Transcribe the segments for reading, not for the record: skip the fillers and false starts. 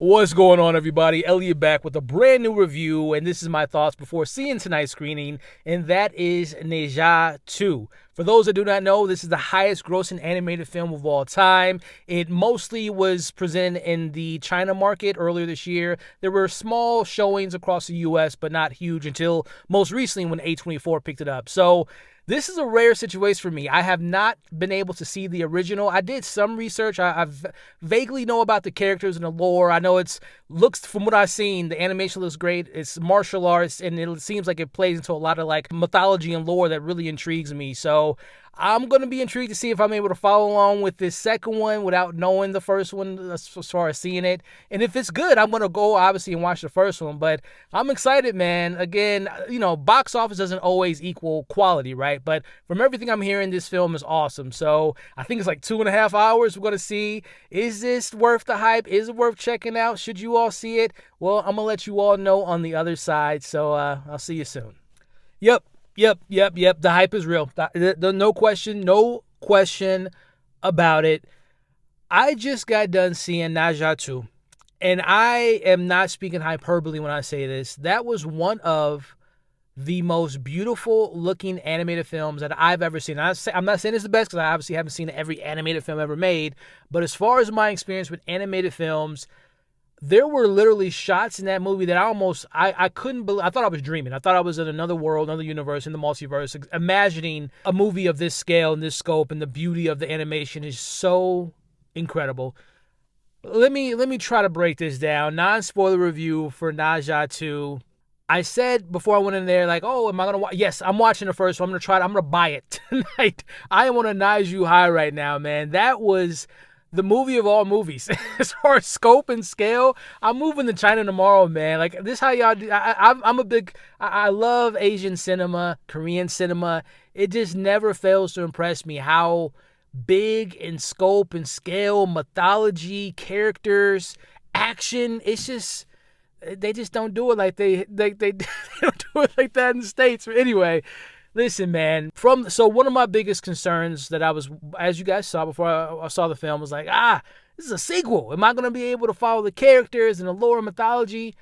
What's going on, everybody? Elliot back with a brand new review, and this is my thoughts before seeing tonight's screening, and that is Ne Zha 2. For those that do not know, this is the highest grossing animated film of all time. It mostly was presented in the China market earlier this year. There were small showings across the US, but not huge until most recently when A24 picked it up. So this is a rare situation for me. I have not been able to see the original. I did some research. I vaguely know about the characters and the lore. I know looks, from what I've seen, the animation looks great. It's martial arts, and it seems like it plays into a lot of like mythology and lore that really intrigues me. So I'm going to be intrigued to see if I'm able to follow along with this second one without knowing the first one as far as seeing it. And if it's good, I'm going to go, obviously, and watch the first one. But I'm excited, man. Again, box office doesn't always equal quality, right? But from everything I'm hearing, this film is awesome. So I think it's like 2.5 hours. We're going to see, is this worth the hype? Is it worth checking out? Should you all see it? Well, I'm going to let you all know on the other side. So I'll see you soon. Yep. The hype is real. No question about it. I just got done seeing Ne Zha 2, and I am not speaking hyperbole when I say this. That was one of the most beautiful looking animated films that I've ever seen. I'm not saying it's the best because I obviously haven't seen every animated film ever made, but as far as my experience with animated films, there were literally shots in that movie that I couldn't believe. I thought I was dreaming. I thought I was in another world, another universe, in the multiverse. Imagining a movie of this scale and this scope, and the beauty of the animation is so incredible. Let me try to break this down. Non-spoiler review for Ne Zha 2. I said before I went in there, like, oh, am I going to watch? Yes, I'm watching the first one. I'm going to try it. I'm going to buy it tonight. I am on a Ne Zha high right now, man. That was the movie of all movies. As far as scope and scale, I'm moving to China tomorrow, man. Like, this how y'all do. I love Asian cinema, Korean cinema. It just never fails to impress me how big in scope and scale, mythology, characters, action. It's just, they just don't do it like they don't do it like that in the States. But anyway, listen, man. So one of my biggest concerns that I was, as you guys saw before I saw the film, was like, this is a sequel. Am I going to be able to follow the characters and the lore and mythology?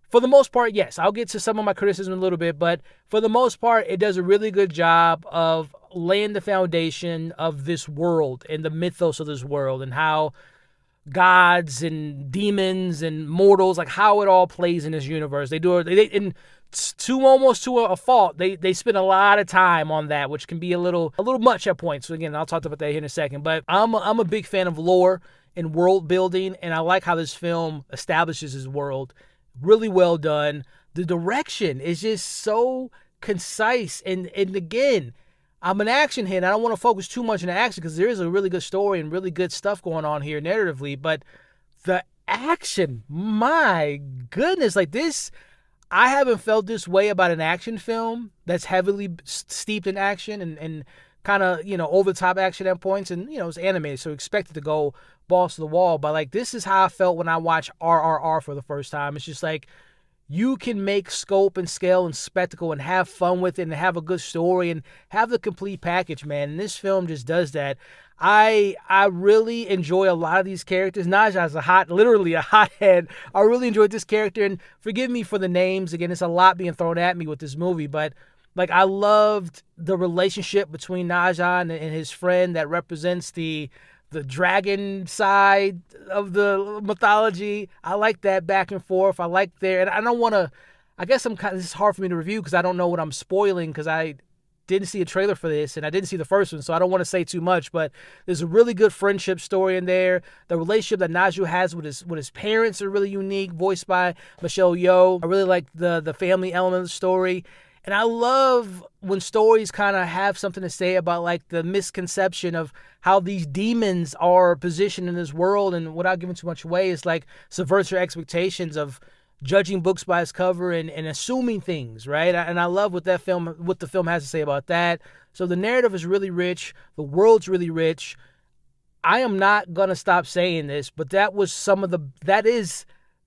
For the most part, yes. I'll get to some of my criticism in a little bit, but for the most part, it does a really good job of laying the foundation of this world and the mythos of this world, and how gods and demons and mortals, like how it all plays in this universe. They do it. And almost to a fault, they spend a lot of time on that, which can be a little much at points. So again, I'll talk about that here in a second. But I'm a big fan of lore and world building, and I like how this film establishes his world. Really well done. The direction is just so concise, and again, I'm an action head. I don't want to focus too much on the action because there is a really good story and really good stuff going on here narratively. But the action, my goodness, like this, I haven't felt this way about an action film that's heavily steeped in action and kind of, over the top action at points. And, it's animated, so expect it to go balls to the wall. But like, this is how I felt when I watched RRR for the first time. It's just like, you can make scope and scale and spectacle and have fun with it and have a good story and have the complete package, man. And this film just does that. I really enjoy a lot of these characters. Ne Zha is literally a hothead. I really enjoyed this character, and forgive me for the names. Again, it's a lot being thrown at me with this movie, but like, I loved the relationship between Ne Zha and his friend that represents the dragon side of the mythology. I like that back and forth. I like and I don't want to, I guess this is hard for me to review because I don't know what I'm spoiling, because I didn't see a trailer for this and I didn't see the first one, so I don't want to say too much. But there's a really good friendship story in there. The relationship that Ne Zha has with his parents are really unique, voiced by Michelle Yeoh. I really like the family element of the story. And I love when stories kind of have something to say about like the misconception of how these demons are positioned in this world, and without giving too much away, it's like subverts your expectations of judging books by its cover and assuming things, right? And I love what the film has to say about that. So the narrative is really rich. The world's really rich. I am not going to stop saying this, but that is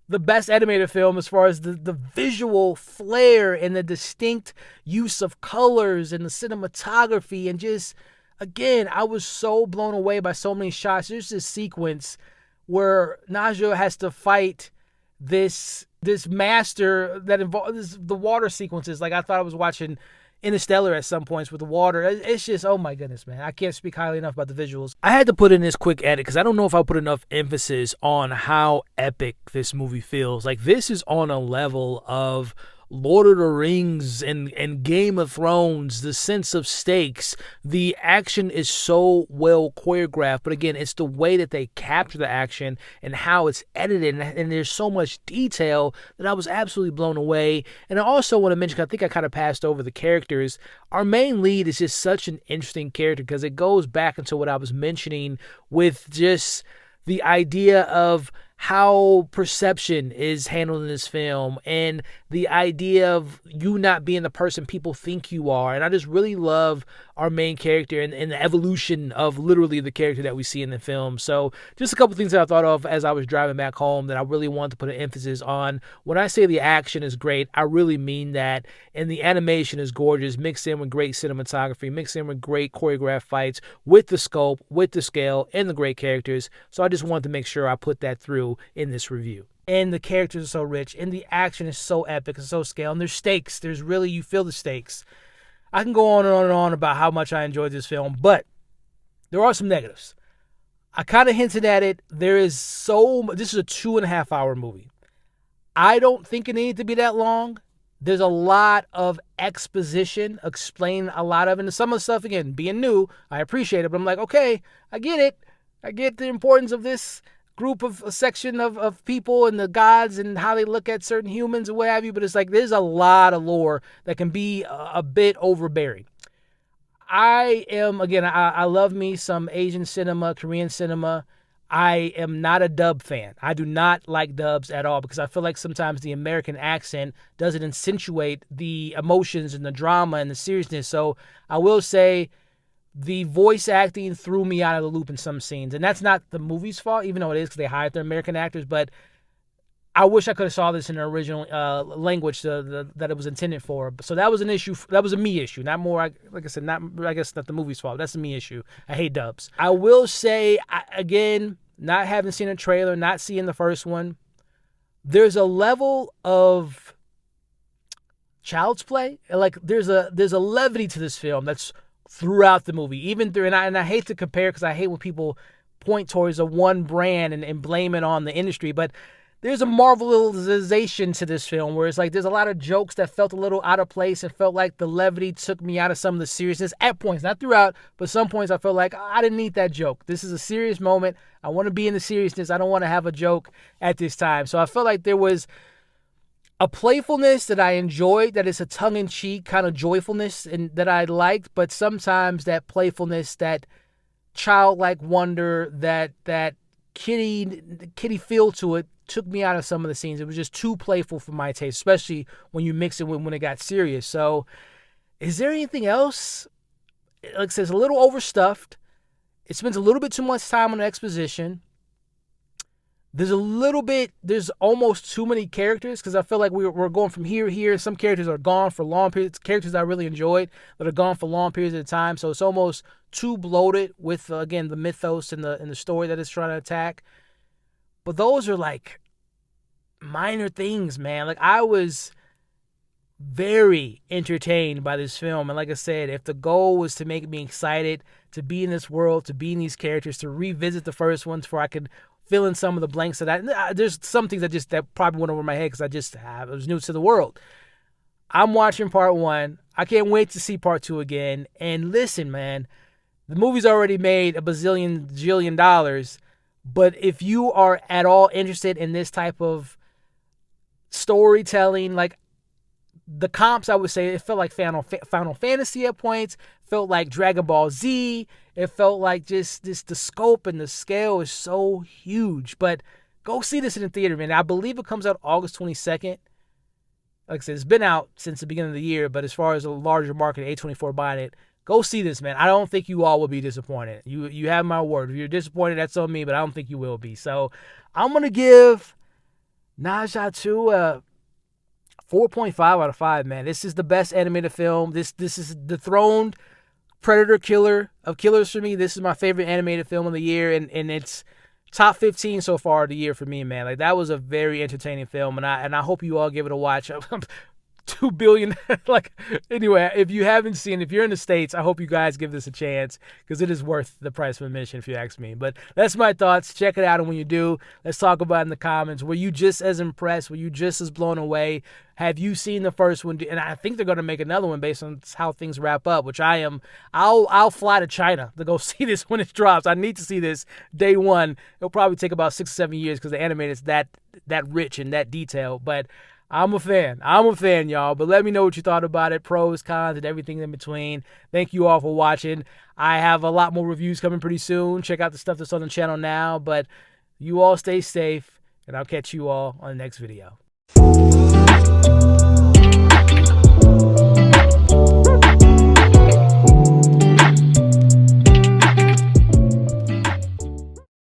the best animated film as far as the visual flair and the distinct use of colors and the cinematography. And just, again, I was so blown away by so many shots. There's this sequence where Ne Zha has to fight this master that involves the water sequences. Like, I thought I was watching Interstellar at some points with the water. It's just, oh my goodness, man. I can't speak highly enough about the visuals. I had to put in this quick edit because I don't know if I put enough emphasis on how epic this movie feels. Like, this is on a level of Lord of the Rings and Game of Thrones, the sense of stakes. The action is so well choreographed, but again, it's the way that they capture the action and how it's edited, and there's so much detail that I was absolutely blown away. And I also want to mention, I think I kind of passed over the characters. Our main lead is just such an interesting character because it goes back into what I was mentioning with just the idea of how perception is handled in this film and the idea of you not being the person people think you are. And I just really love our main character and the evolution of literally the character that we see in the film. So just a couple things that I thought of as I was driving back home that I really wanted to put an emphasis on. When I say the action is great, I really mean that. And the animation is gorgeous, mixed in with great cinematography, mixed in with great choreographed fights, with the scope, with the scale, and the great characters. So I just wanted to make sure I put that through in this review. And the characters are so rich, and the action is so epic and so scale, and there's stakes. There's really, you feel the stakes. I can go on and on and on about how much I enjoyed this film, but there are some negatives. I kind of hinted at it. This is a 2.5 hour movie. I don't think it needed to be that long. There's a lot of exposition, explain a lot of it. And some of the stuff, again, being new, I appreciate it, but I'm like, okay, I get it. I get the importance of this group of a section of people and the gods and how they look at certain humans and what have you, but it's like there's a lot of lore that can be a bit overbearing. I love me some Asian cinema, Korean cinema. I am not a dub fan. I do not like dubs at all because I feel like sometimes the American accent doesn't accentuate the emotions and the drama and the seriousness. So I will say the voice acting threw me out of the loop in some scenes. And that's not the movie's fault, even though it is because they hired their American actors. But I wish I could have saw this in the original language that it was intended for. So that was an issue. That was a me issue. Not more, like I said, I guess not the movie's fault. That's a me issue. I hate dubs. I will say, again, not having seen a trailer, not seeing the first one, there's a level of child's play. Like there's a levity to this film that's throughout the movie, and I hate to compare because I hate when people point towards a one brand and blame it on the industry, but there's a marvelization to this film where it's like there's a lot of jokes that felt a little out of place and felt like the levity took me out of some of the seriousness at points, not throughout, but some points I felt like I didn't need that joke. This is a serious moment. I want to be in the seriousness. I don't want to have a joke at this time. So I felt like there was a playfulness that I enjoyed, that is a tongue-in-cheek kind of joyfulness and that I liked, but sometimes that playfulness, that childlike wonder, that kitty feel to it took me out of some of the scenes. It was just too playful for my taste, especially when you mix it with when it got serious. So is there anything else? Like I said, it's a little overstuffed. It spends a little bit too much time on exposition. There's almost too many characters because I feel like we're going from here to here. Some characters are gone for long periods. Characters I really enjoyed that are gone for long periods at a time. So it's almost too bloated with, again, the mythos and the story that it's trying to attack. But those are like minor things, man. Like I was very entertained by this film. And like I said, if the goal was to make me excited to be in this world, to be in these characters, to revisit the first ones before I could fill in some of the blanks there's some things that probably went over my head because I was new to the world. I'm watching part 1. I can't wait to see part 2 again. And listen, man, the movie's already made a jillion dollars. But if you are at all interested in this type of storytelling, like the comps, I would say it felt like Final Fantasy at points, felt like Dragon Ball Z. It felt like just the scope and the scale is so huge. But go see this in the theater, man. I believe it comes out August 22nd. Like I said, it's been out since the beginning of the year, but as far as a larger market, A24 buying it, go see this, man. I don't think you all will be disappointed. You have my word. If you're disappointed, that's on me, but I don't think you will be. So I'm going to give Ne Zha 2 a 4.5 out of 5, man. This is the best animated film. This is dethroned Predator killer of killers for me. This is my favorite animated film of the year, and it's top 15 so far of the year for me, man. Like, that was a very entertaining film, and I hope you all give it a watch. 2 billion. Like, anyway, if you haven't seen, if you're in the States, I hope you guys give this a chance, because it is worth the price of admission, if you ask me. But that's my thoughts. Check it out, and when you do, let's talk about it in the comments. Were you just as impressed? Were you just as blown away? Have you seen the first one? And I think they're going to make another one based on how things wrap up, which I am. I'll fly to China to go see this when it drops. I need to see this day one. It'll probably take about 6 or 7 years, because the animated is that rich and that detailed. But I'm a fan. Y'all. But let me know what you thought about it, pros, cons, and everything in between. Thank you all for watching. I have a lot more reviews coming pretty soon. Check out the stuff that's on the channel now. But you all stay safe, and I'll catch you all on the next video.